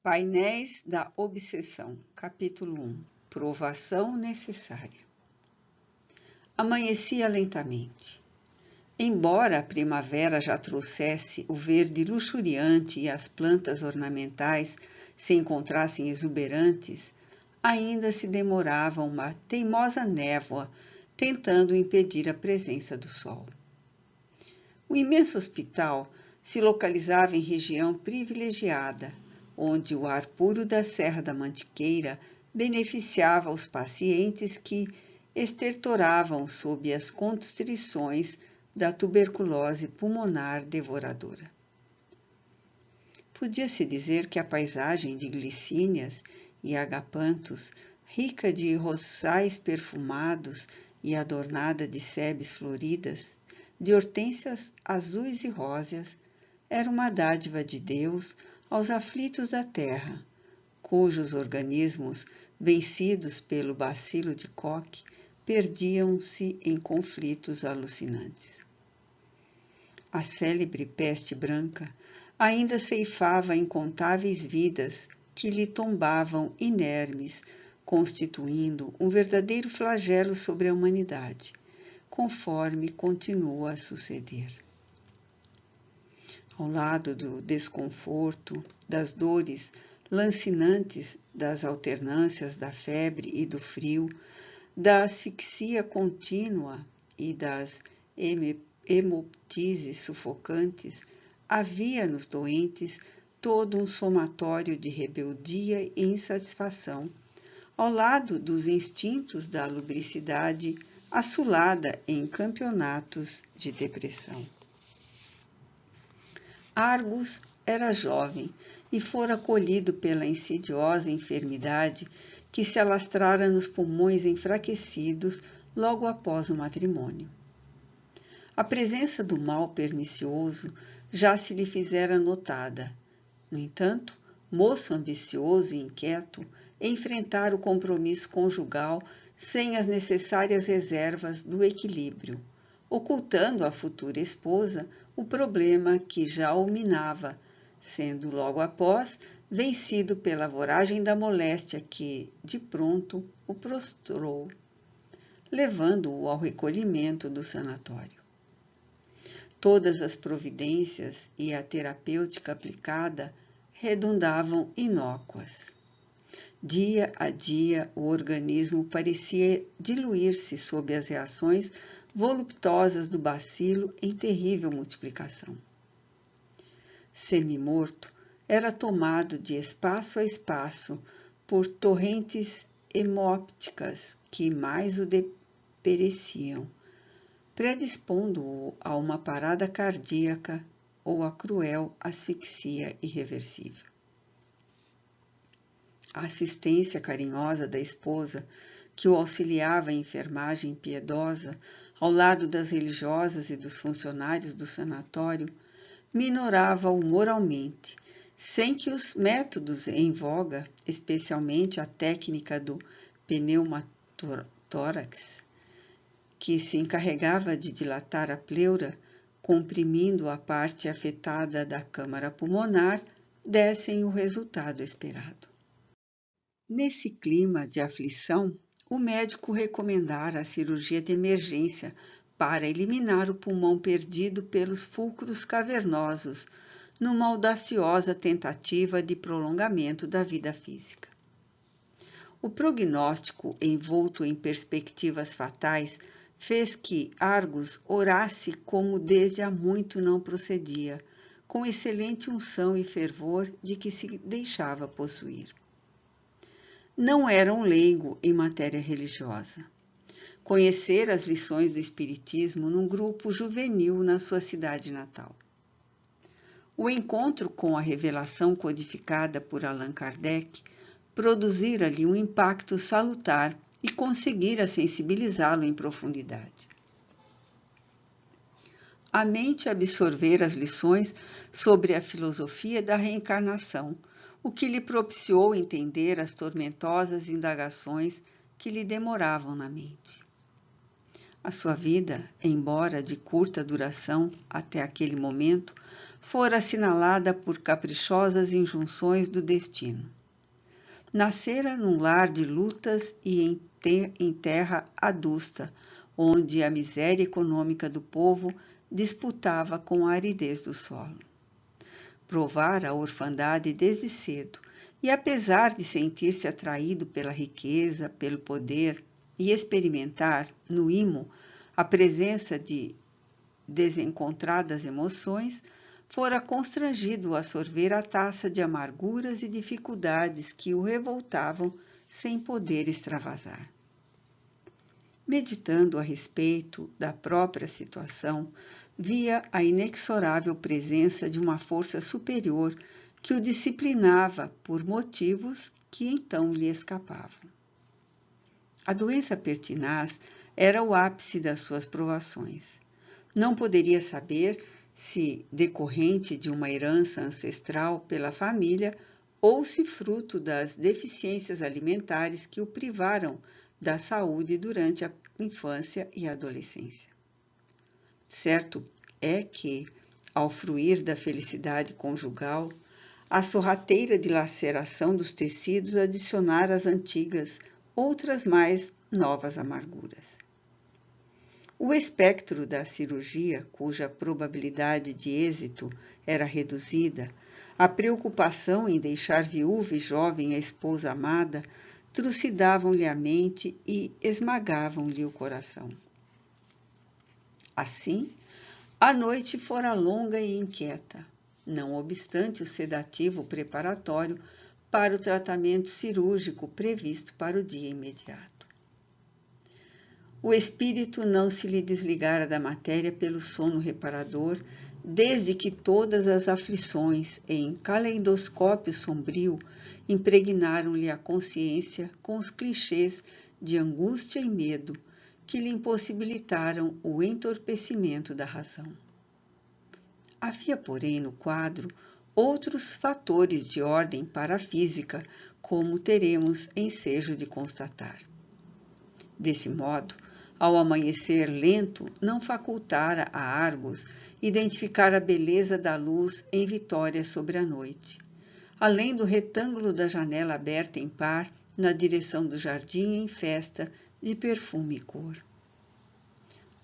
Painéis da Obsessão, capítulo 1. Provação necessária. Amanhecia lentamente. Embora a primavera já trouxesse o verde luxuriante e as plantas ornamentais se encontrassem exuberantes, ainda se demorava uma teimosa névoa tentando impedir a presença do sol. O imenso hospital se localizava em região privilegiada, onde o ar puro da Serra da Mantiqueira beneficiava os pacientes que estertoravam sob as constrições da tuberculose pulmonar devoradora. Podia-se dizer que a paisagem de glicínias e agapantos, rica de roçais perfumados e adornada de sebes floridas, de hortênsias azuis e róseas, era uma dádiva de Deus aos aflitos da terra, cujos organismos, vencidos pelo bacilo de Koch, perdiam-se em conflitos alucinantes. A célebre peste branca ainda ceifava incontáveis vidas que lhe tombavam inermes, constituindo um verdadeiro flagelo sobre a humanidade, conforme continua a suceder. Ao lado do desconforto, das dores lancinantes, das alternâncias da febre e do frio, da asfixia contínua e das hemoptises sufocantes, havia nos doentes todo um somatório de rebeldia e insatisfação, ao lado dos instintos da lubricidade assolada em campeonatos de depressão. Argus era jovem e fora colhido pela insidiosa enfermidade que se alastrara nos pulmões enfraquecidos logo após o matrimônio. A presença do mal pernicioso já se lhe fizera notada. No entanto, moço ambicioso e inquieto, enfrentara o compromisso conjugal sem as necessárias reservas do equilíbrio, ocultando à futura esposa o problema que já o minava, sendo logo após vencido pela voragem da moléstia que, de pronto, o prostrou, levando-o ao recolhimento do sanatório. Todas as providências e a terapêutica aplicada redundavam inócuas. Dia a dia, o organismo parecia diluir-se sob as reações voluptuosas do bacilo em terrível multiplicação. Semi-morto, era tomado de espaço a espaço por torrentes hemópticas que mais o depereciam, predispondo-o a uma parada cardíaca ou a cruel asfixia irreversível. A assistência carinhosa da esposa, que o auxiliava em enfermagem piedosa, ao lado das religiosas e dos funcionários do sanatório, minorava-o moralmente, sem que os métodos em voga, especialmente a técnica do pneumotórax, que se encarregava de dilatar a pleura, comprimindo a parte afetada da câmara pulmonar, dessem o resultado esperado. Nesse clima de aflição, o médico recomendara a cirurgia de emergência para eliminar o pulmão perdido pelos fulcros cavernosos, numa audaciosa tentativa de prolongamento da vida física. O prognóstico, envolto em perspectivas fatais, fez que Argus orasse como desde há muito não procedia, com excelente unção e fervor de que se deixava possuir. Não era um leigo em matéria religiosa. Conhecera as lições do Espiritismo num grupo juvenil na sua cidade natal. O encontro com a revelação codificada por Allan Kardec produzira-lhe um impacto salutar e conseguira sensibilizá-lo em profundidade. A mente absorvera as lições sobre a filosofia da reencarnação, o que lhe propiciou entender as tormentosas indagações que lhe demoravam na mente. A sua vida, embora de curta duração até aquele momento, fora assinalada por caprichosas injunções do destino. Nascera num lar de lutas e em terra adusta, onde a miséria econômica do povo disputava com a aridez do solo. Provara a orfandade desde cedo, e apesar de sentir-se atraído pela riqueza, pelo poder, e experimentar, no imo, a presença de desencontradas emoções, fora constrangido a sorver a taça de amarguras e dificuldades que o revoltavam sem poder extravasar. Meditando a respeito da própria situação, via a inexorável presença de uma força superior que o disciplinava por motivos que então lhe escapavam. A doença pertinaz era o ápice das suas provações. Não poderia saber se decorrente de uma herança ancestral pela família ou se fruto das deficiências alimentares que o privaram da saúde durante a infância e a adolescência. Certo é que, ao fruir da felicidade conjugal, a sorrateira dilaceração dos tecidos adicionara às antigas outras mais novas amarguras. O espectro da cirurgia, cuja probabilidade de êxito era reduzida, a preocupação em deixar viúva e jovem a esposa amada, trucidavam-lhe a mente e esmagavam-lhe o coração. Assim, a noite fora longa e inquieta, não obstante o sedativo preparatório para o tratamento cirúrgico previsto para o dia imediato. O espírito não se lhe desligara da matéria pelo sono reparador, desde que todas as aflições, em caleidoscópio sombrio, impregnaram-lhe a consciência com os clichês de angústia e medo que lhe impossibilitaram o entorpecimento da razão. Havia, porém, no quadro outros fatores de ordem parafísica, como teremos ensejo de constatar. Desse modo, ao amanhecer lento, não facultara a Argos identificar a beleza da luz em vitória sobre a noite, além do retângulo da janela aberta em par na direção do jardim em festa de perfume e cor.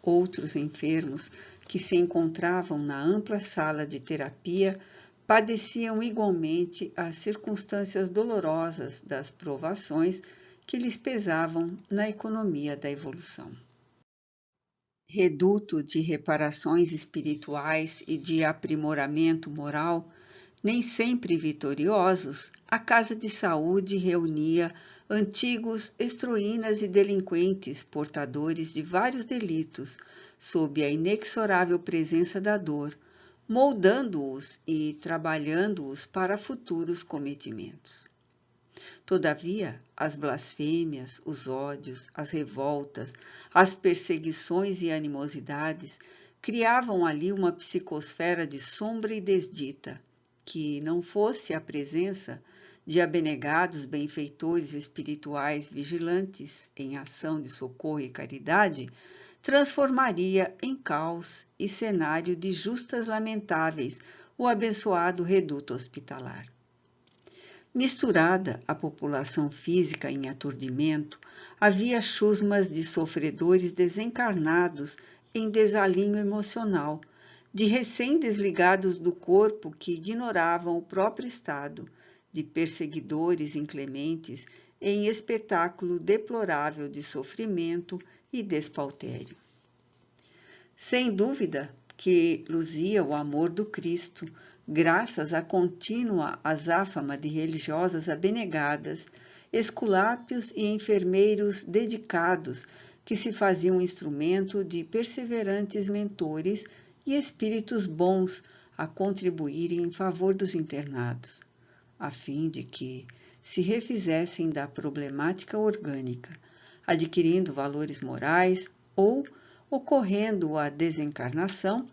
Outros enfermos que se encontravam na ampla sala de terapia padeciam igualmente as circunstâncias dolorosas das provações que lhes pesavam na economia da evolução. Reduto de reparações espirituais e de aprimoramento moral, nem sempre vitoriosos, a casa de saúde reunia antigos estroínas e delinquentes portadores de vários delitos, sob a inexorável presença da dor, moldando-os e trabalhando-os para futuros cometimentos. Todavia, as blasfêmias, os ódios, as revoltas, as perseguições e animosidades criavam ali uma psicosfera de sombra e desdita, que não fosse a presença de abnegados benfeitores espirituais vigilantes em ação de socorro e caridade, transformaria em caos e cenário de justas lamentáveis o abençoado reduto hospitalar. Misturada à população física em aturdimento, havia chusmas de sofredores desencarnados em desalinho emocional, de recém-desligados do corpo que ignoravam o próprio estado, de perseguidores inclementes em espetáculo deplorável de sofrimento e despautério. Sem dúvida que luzia o amor do Cristo, graças à contínua azáfama de religiosas abnegadas, esculápios e enfermeiros dedicados que se faziam instrumento de perseverantes mentores e espíritos bons a contribuírem em favor dos internados, a fim de que se refizessem da problemática orgânica, adquirindo valores morais ou, ocorrendo a desencarnação,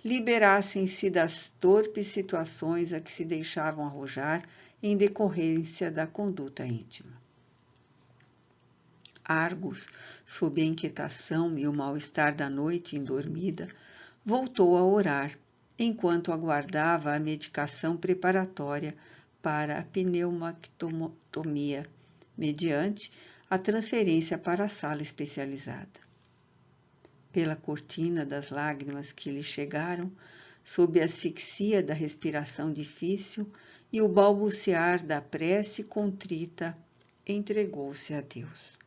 liberassem-se das torpes situações a que se deixavam arrojar em decorrência da conduta íntima. Argos, sob a inquietação e o mal-estar da noite indormida, voltou a orar, enquanto aguardava a medicação preparatória para a pneumectomia, mediante a transferência para a sala especializada. Pela cortina das lágrimas que lhe chegaram, sob a asfixia da respiração difícil e o balbuciar da prece contrita, entregou-se a Deus.